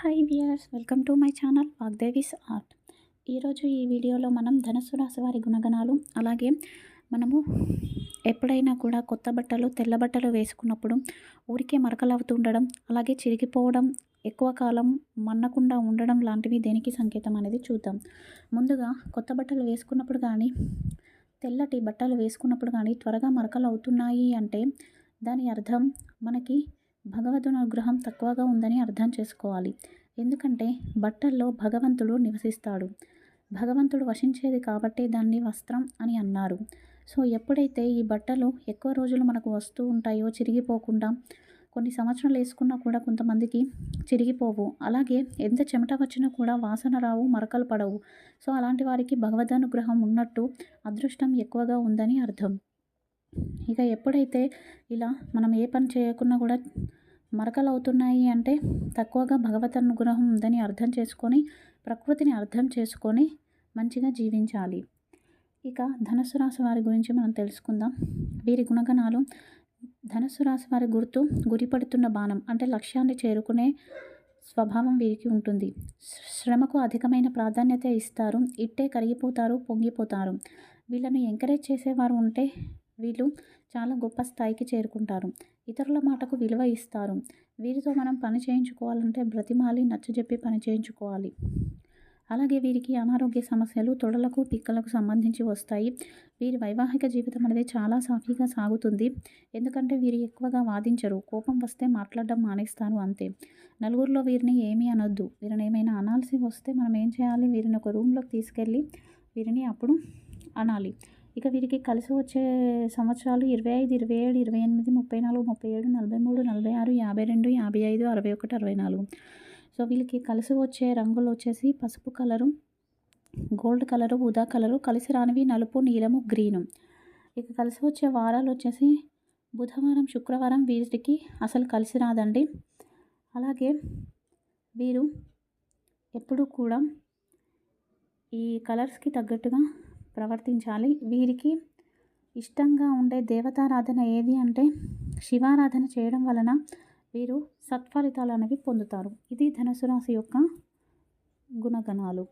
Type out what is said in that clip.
Hi viewers, welcome to my channel Vagdevi's art. ఈరోజు ఈ వీడియోలో మనం ధనుస్సు రాశి వారి గుణగణాలు, అలాగే మనము ఎప్పుడైనా కూడా కొత్త బట్టలు, తెల్ల బట్టలు వేసుకున్నప్పుడు ఊరికే మరకలు అవుతుండడం, అలాగే చిరిగిపోవడం, ఎక్కువ కాలం మన్నకుండా ఉండడం లాంటివి దేనికి సంకేతం అనేది చూద్దాం. ముందుగా కొత్త బట్టలు వేసుకున్నప్పుడు కానీ, తెల్లటి బట్టలు వేసుకున్నప్పుడు కానీ త్వరగా మరకలు అవుతున్నాయి అంటే దాని అర్థం మనకి భగవద్గుణ అనుగ్రహం తక్కువగా ఉందని అర్థం చేసుకోవాలి. ఎందుకంటే బట్టల్లో భగవంతుడు నివసిస్తాడు. భగవంతుడు వసించేది కాబట్టి దాన్ని వస్త్రం అని అన్నారు. సో ఎప్పుడైతే ఈ బట్టలు ఎక్కువ రోజులు మనకు వస్తూ ఉంటాయో, చిరిగిపోకుండా, కొన్ని సంవత్సరాలు వేసుకున్నా కూడా కొంతమందికి చిరిగిపోవు, అలాగే ఎంత చెమట వచ్చినా కూడా వాసన రావు, మరకలు పడవు. సో అలాంటి వారికి భగవదనుగ్రహం ఉన్నట్టు, అదృష్టం ఎక్కువగా ఉందని అర్థం. ఇక ఎప్పుడైతే ఇలా మనం ఏ పని చేయకున్నా కూడా మరకలు అవుతున్నాయి అంటే తక్కువగా భగవత్ అనుగ్రహం ఉందని అర్థం చేసుకొని, ప్రకృతిని అర్థం చేసుకొని మంచిగా జీవించాలి. ఇక ధనుస్సు రాశి వారి గురించి మనం తెలుసుకుందాం. వీరి గుణగణాలు: ధనుస్సు రాశి వారి గుర్తు గురిపడుతున్న బాణం, అంటే లక్ష్యాన్ని చేరుకునే స్వభావం వీరికి ఉంటుంది. శ్రమకు అధికమైన ప్రాధాన్యత ఇస్తారు. ఇట్టే కరిగిపోతారు, పొంగిపోతారు. వీళ్ళను ఎంకరేజ్ చేసేవారు ఉంటే వీళ్ళు చాలా గొప్ప స్థాయికి చేరుకుంటారు. ఇతరుల మాటకు విలువ ఇస్తారు. వీరితో మనం పని చేయించుకోవాలంటే బ్రతిమాలి, నచ్చజెప్పి పని చేయించుకోవాలి. అలాగే వీరికి అనారోగ్య సమస్యలు, తొడలకు, పిక్కలకు సంబంధించి వస్తాయి. వీరి వైవాహిక జీవితం అనేది చాలా సాఫీగా సాగుతుంది. ఎందుకంటే వీరు ఎక్కువగా వాదించరు. కోపం వస్తే మాట్లాడడం మానేస్తారు అంతే. నలుగురిలో వీరిని ఏమీ అనొద్దు. వీరిని ఏమైనా అనాల్సి వస్తే మనం ఏం చేయాలి? వీరిని ఒక రూమ్లోకి తీసుకెళ్ళి వీరిని అప్పుడు అనాలి. ఇక వీరికి కలిసి వచ్చే సంవత్సరాలు 25, 27, 28, 34, 37, 43, 46, 52, 55, 61, 64. సో వీళ్ళకి కలిసి వచ్చే రంగులు వచ్చేసి పసుపు కలరు, గోల్డ్ కలరు, ఊదా కలరు, కలిసి రానివి నలుపు, నీలము, గ్రీను. ఇక కలిసి వచ్చే వారాలు వచ్చేసి బుధవారం, శుక్రవారం వీరికి అసలు కలిసి రాదండి. అలాగే వీరు ఎప్పుడూ కూడా ఈ కలర్స్కి తగ్గట్టుగా ప్రవర్తించాలి. వీరికి ఇష్టంగా ఉండే దేవతారాధన ఏది అంటే శివారాధన చేయడం వలన వీరు సత్ఫలితాలు అనేవి పొందుతారు. ఇది ధనుసు రాశి యొక్క గుణగణాలు.